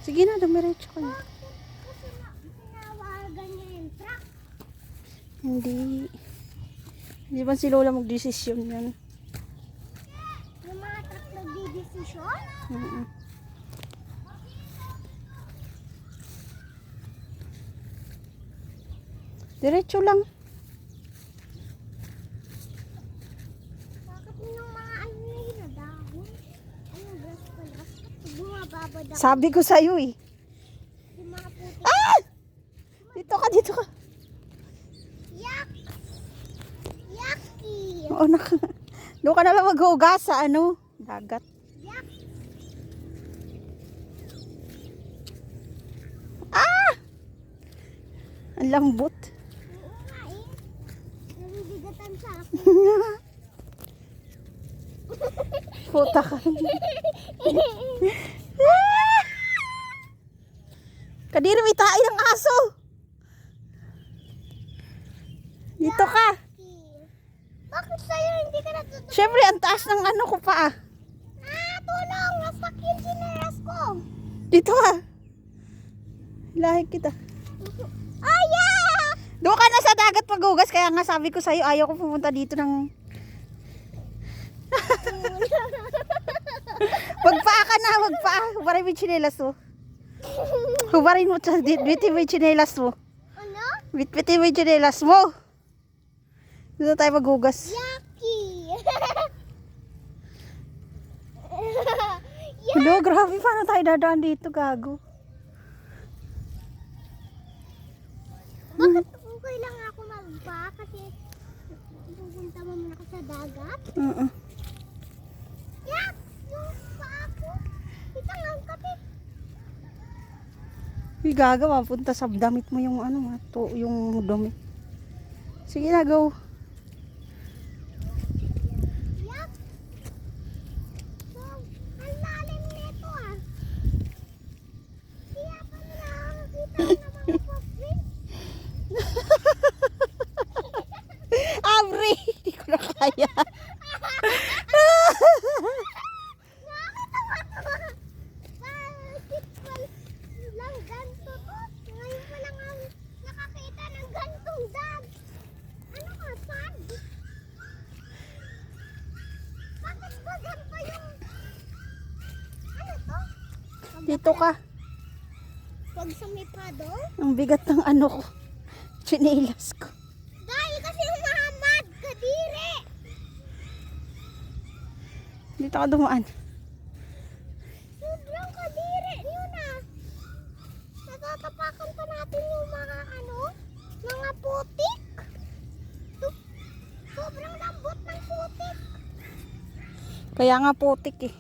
Sige na, dumiretso ka na. Kasi pinawagan niya yung truck. Hindi. Hindi ba si Lola mag-desisyon yan? Yung mga truck nagdidesisyon? Diretso lang. Bakit yung mga ano na yun na dahon? Anong grass pala? Bumababad ako. Sabi ko sa'yo eh. Yung mga puti. Ah! Dito ka, dito ka. Yak! Yaki! Oo, doon ka na lang maghugas sa ano, dagat. Yak! Ah! Ang lambot. Oo nga eh. Nabibigatan sa akin. Puta ka. Kadiri may tae ng aso. Dito ka. Bakit sa'yo hindi ka natutunan? Siyempre, ang taas ng ano ko pa. Tulong! Nasak yung sineras ko! Dito ka. Lahi kita. Oh, yeah! Doon ka na sa dagat maghugas. Kaya nga sabi ko sa'yo, ayaw ko pumunta dito ng... Magpaa ka na, magpaa. Hubarin mo yung tsinelas mo. Hubarin mo, bitbitin mo yung tsinelas mo. Ano? Bitbitin mo yung tsinelas mo. Dito tayo maghugas. Yaki! Hello, grabe. Paano tayo dadaan dito, gago? Bakit okay lang ako magpa? Kasi pupunta mo muna ako sa dagat. Yak! Yung paa ko. Ito nga ang kapit. Uy, gaga, mapunta sa damit mo yung ano, yung dumi. Sige na, go. Yak! So, ang lalim nito ah. Kaya pa mo nakakakita ng mga footprints. Abri! Hindi ko na kaya. Bakit lang ganito to? Ngayon pa lang ang nakakita ng gantong dam. Ano ka, sand? Bakit ba ganito yung... Ano to? Dito ka. Pag sumipado? Ang bigat ng ano ko. Chinelas ko. Dahil kasi umahamad, kadiri! Dito ka dumaan. Sobrang kadiri yun ah. Natatapakan pa natin yung mga ano, mga putik. Sobrang lambot ng putik. Kaya nga putik eh.